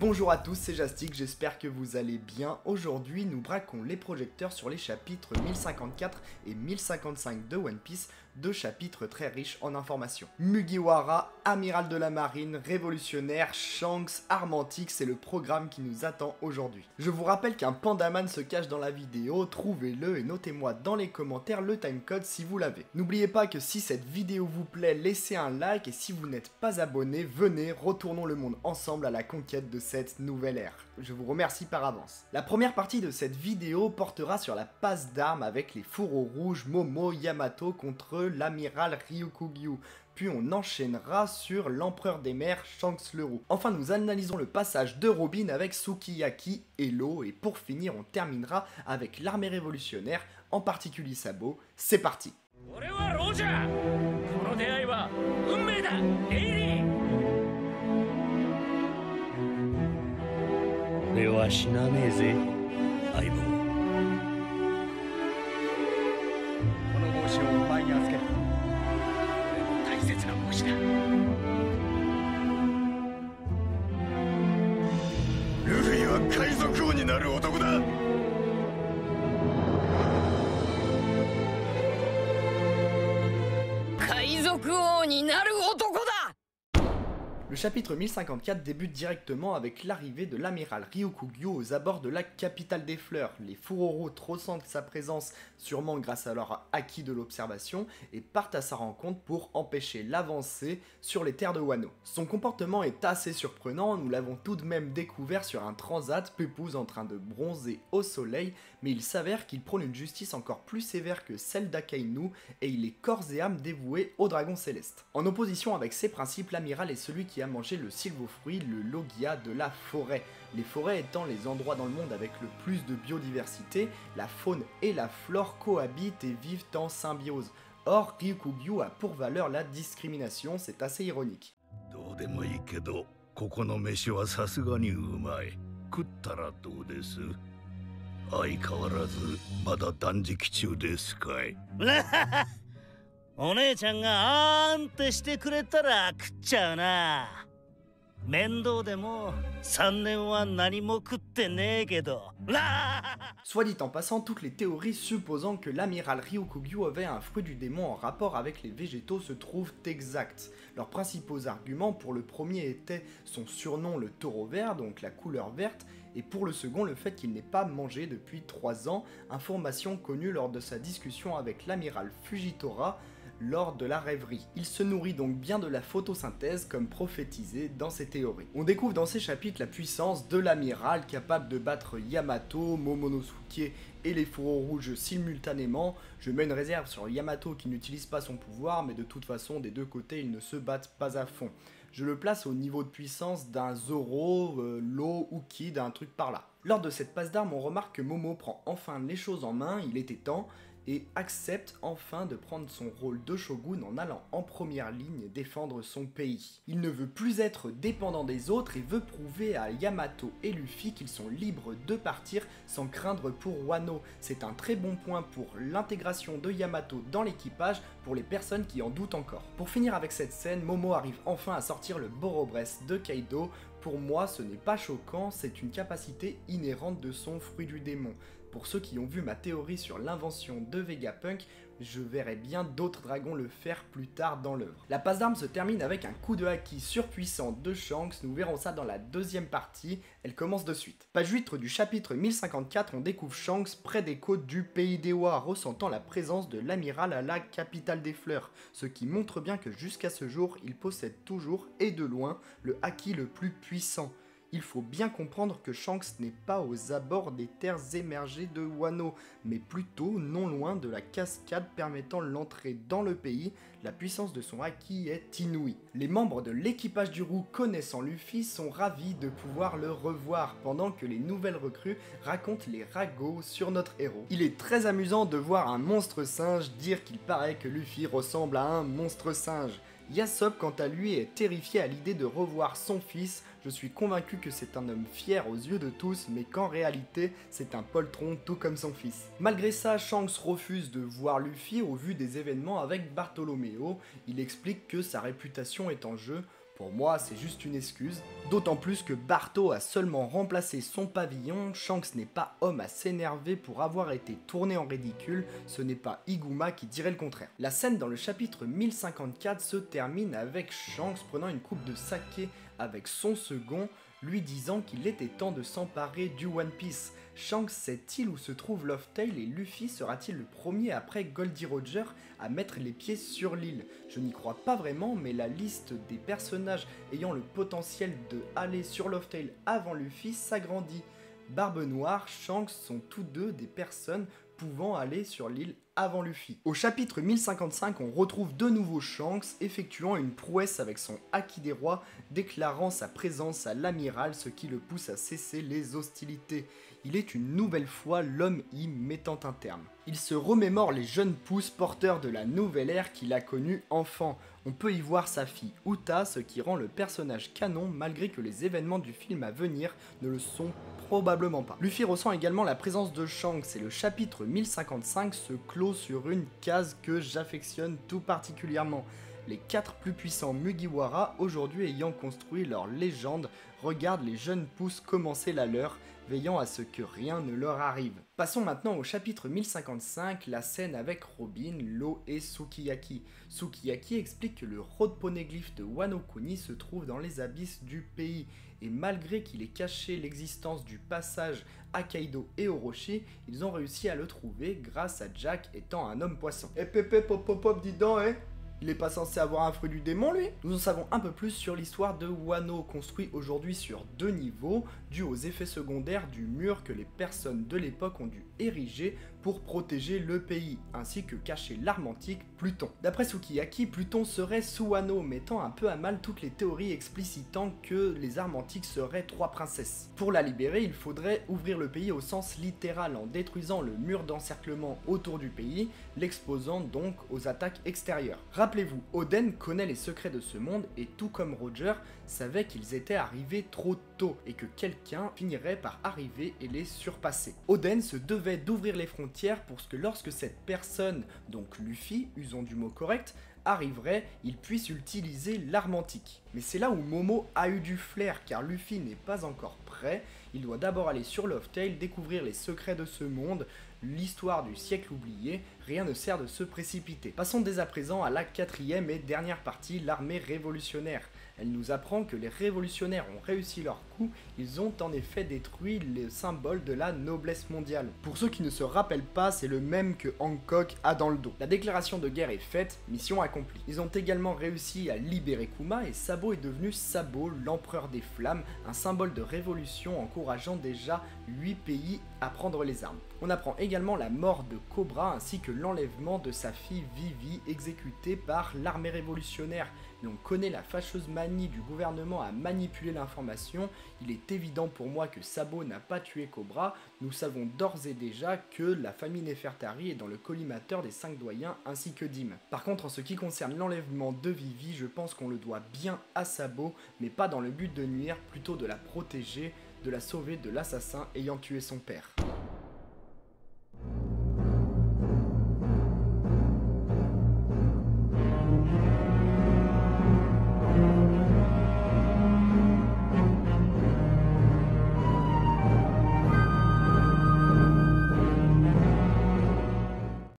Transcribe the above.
Bonjour à tous, c'est Jastic, j'espère que vous allez bien. Aujourd'hui, nous braquons les projecteurs sur les chapitres 1054 et 1055 de One Piece, deux chapitres très riches en informations. Mugiwara, amiral de la marine, révolutionnaire, Shanks, armantique, c'est le programme qui nous attend aujourd'hui. Je vous rappelle qu'un pandaman se cache dans la vidéo, trouvez-le et notez-moi dans les commentaires le timecode si vous l'avez. N'oubliez pas que si cette vidéo vous plaît, laissez un like et si vous n'êtes pas abonné, venez, retournons le monde ensemble à la conquête de cette nouvelle ère. Je vous remercie par avance. La première partie de cette vidéo portera sur la passe d'armes avec les fourreaux rouges Momo Yamato contre l'amiral Ryukugyu. Puis on enchaînera sur l'empereur des mers Shanks le Roux. Enfin nous analysons le passage de Robin avec Sukiyaki et l'eau et pour finir on terminera avec l'armée révolutionnaire, en particulier Sabo. C'est parti. 俺は死なねえぜ相棒。この帽子をお前に預ける。俺の大切な帽子だ。ルフィは海賊王になる男だ。海賊王になる男だ。 Le chapitre 1054 débute directement avec l'arrivée de l'amiral Ryukugyu aux abords de la capitale des fleurs. Les fourreaux ressentent sa présence sûrement grâce à leur acquis de l'observation et partent à sa rencontre pour empêcher l'avancée sur les terres de Wano. Son comportement est assez surprenant, nous l'avons tout de même découvert sur un transat, Pépouze en train de bronzer au soleil, mais il s'avère qu'il prône une justice encore plus sévère que celle d'Akainu et il est corps et âme dévoué au dragon céleste. En opposition avec ses principes, l'amiral est celui qui a mangé le sylvofruit, le logia de la forêt. Les forêts étant les endroits dans le monde avec le plus de biodiversité, la faune et la flore cohabitent et vivent en symbiose. Or, Ryukugyu a pour valeur la discrimination, c'est assez ironique. どうでもいいけど、ここの飯はさすがにうまい。食ったらどうです？相変わらずまだ断食中ですかい。お姉ちゃんがあーんってしてくれたら食っちゃうな。面倒でも3年は何も食ってねえけど。Soit dit en passant, toutes les théories supposant que l'amiral Ryukugyu avait un fruit du démon en rapport avec les végétaux se trouvent exactes. Leurs principaux arguments pour le premier étaient son surnom le taureau vert, donc la couleur verte, et pour le second le fait qu'il n'ait pas mangé depuis 3 ans, information connue lors de sa discussion avec l'amiral Fujitora lors de la rêverie. Il se nourrit donc bien de la photosynthèse comme prophétisé dans ses théories. On découvre dans ces chapitres la puissance de l'amiral capable de battre Yamato, Momonosuke et les fourreaux rouges simultanément. Je mets une réserve sur Yamato qui n'utilise pas son pouvoir mais de toute façon des deux côtés ils ne se battent pas à fond. Je le place au niveau de puissance d'un Zoro, Law ou Kid, un truc par là. Lors de cette passe d'armes, on remarque que Momo prend enfin les choses en main, il était temps, et accepte enfin de prendre son rôle de shogun en allant en première ligne défendre son pays. Il ne veut plus être dépendant des autres et veut prouver à Yamato et Luffy qu'ils sont libres de partir sans craindre pour Wano. C'est un très bon point pour l'intégration de Yamato dans l'équipage pour les personnes qui en doutent encore. Pour finir avec cette scène, Momo arrive enfin à sortir le Borobresse de Kaido. Pour moi, ce n'est pas choquant, c'est une capacité inhérente de son fruit du démon. Pour ceux qui ont vu ma théorie sur l'invention de Vegapunk, je verrai bien d'autres dragons le faire plus tard dans l'œuvre. La passe d'armes se termine avec un coup de haki surpuissant de Shanks, nous verrons ça dans la deuxième partie, elle commence de suite. Page 8 du chapitre 1054, on découvre Shanks près des côtes du pays des Wa, ressentant la présence de l'amiral à la capitale des fleurs, ce qui montre bien que jusqu'à ce jour, il possède toujours, et de loin, le haki le plus puissant. Il faut bien comprendre que Shanks n'est pas aux abords des terres émergées de Wano, mais plutôt non loin de la cascade permettant l'entrée dans le pays. La puissance de son haki est inouïe. Les membres de l'équipage du Roux connaissant Luffy sont ravis de pouvoir le revoir, pendant que les nouvelles recrues racontent les ragots sur notre héros. Il est très amusant de voir un monstre singe dire qu'il paraît que Luffy ressemble à un monstre singe. Yasop, quant à lui, est terrifié à l'idée de revoir son fils. Je suis convaincu que c'est un homme fier aux yeux de tous, mais qu'en réalité, c'est un poltron tout comme son fils. Malgré ça, Shanks refuse de voir Luffy au vu des événements avec Bartolomeo. Il explique que sa réputation est en jeu. Pour moi, c'est juste une excuse, d'autant plus que Barto a seulement remplacé son pavillon, Shanks n'est pas homme à s'énerver pour avoir été tourné en ridicule, ce n'est pas Iguma qui dirait le contraire. La scène dans le chapitre 1054 se termine avec Shanks prenant une coupe de saké avec son second, lui disant qu'il était temps de s'emparer du One Piece. Shanks sait-il où se trouve Loftail et Luffy sera-t-il le premier après Goldie Roger à mettre les pieds sur l'île? Je n'y crois pas vraiment, mais la liste des personnages ayant le potentiel de aller sur Loftail avant Luffy s'agrandit. Barbe Noire, Shanks sont tous deux des personnes pouvant aller sur l'île avant Luffy. Au chapitre 1055, on retrouve de nouveau Shanks effectuant une prouesse avec son Haki des Rois, déclarant sa présence à l'amiral, ce qui le pousse à cesser les hostilités. Il est une nouvelle fois l'homme y mettant un terme. Il se remémore les jeunes pousses porteurs de la nouvelle ère qu'il a connue enfant. On peut y voir sa fille Uta, ce qui rend le personnage canon malgré que les événements du film à venir ne le sont probablement pas. Luffy ressent également la présence de Shanks et le chapitre 1055 se clôt sur une case que j'affectionne tout particulièrement. Les 4 plus puissants Mugiwara, aujourd'hui ayant construit leur légende, regardent les jeunes pousses commencer la leur, veillant à ce que rien ne leur arrive. Passons maintenant au chapitre 1055, la scène avec Robin, Law et Sukiyaki. Sukiyaki explique que le road poneglyph de Wano Kuni se trouve dans les abysses du pays, et malgré qu'il ait caché l'existence du passage à Kaido et Orochi, ils ont réussi à le trouver grâce à Jack étant un homme poisson. Eh pépé pop pop pop, dis donc, hein? Il est pas censé avoir un fruit du démon, lui? Nous en savons un peu plus sur l'histoire de Wano, construit aujourd'hui sur 2 niveaux, dû aux effets secondaires du mur que les personnes de l'époque ont dû ériger pour protéger le pays, ainsi que cacher l'arme antique Pluton. D'après Sukiyaki, Pluton serait sous Wano, mettant un peu à mal toutes les théories explicitant que les armes antiques seraient 3 princesses. Pour la libérer, il faudrait ouvrir le pays au sens littéral en détruisant le mur d'encerclement autour du pays, l'exposant donc aux attaques extérieures. Rappelez-vous, Oden connaît les secrets de ce monde et tout comme Roger, savait qu'ils étaient arrivés trop tôt et que quelqu'un finirait par arriver et les surpasser. Oden se devait d'ouvrir les frontières pour que lorsque cette personne, donc Luffy, usons du mot correct, arriverait, il puisse utiliser l'arme antique. Mais c'est là où Momo a eu du flair car Luffy n'est pas encore prêt, il doit d'abord aller sur Loftail, découvrir les secrets de ce monde, l'histoire du siècle oublié, rien ne sert de se précipiter. Passons dès à présent à la 4e et dernière partie, l'armée révolutionnaire. Elle nous apprend que les révolutionnaires ont réussi leur coup, ils ont en effet détruit le symbole de la noblesse mondiale. Pour ceux qui ne se rappellent pas, c'est le même que Hancock a dans le dos. La déclaration de guerre est faite, mission accomplie. Ils ont également réussi à libérer Kuma et Sabo est devenu Sabo, l'empereur des flammes, un symbole de révolution encourageant déjà 8 pays à prendre les armes. On apprend également la mort de Cobra ainsi que l'enlèvement de sa fille Vivi exécutée par l'armée révolutionnaire. L'on connaît la fâcheuse manie du gouvernement à manipuler l'information, il est évident pour moi que Sabo n'a pas tué Cobra, nous savons d'ores et déjà que la famille Nefertari est dans le collimateur des 5 doyens ainsi que Dim. Par contre en ce qui concerne l'enlèvement de Vivi, je pense qu'on le doit bien à Sabo, mais pas dans le but de nuire, plutôt de la protéger, de la sauver de l'assassin ayant tué son père.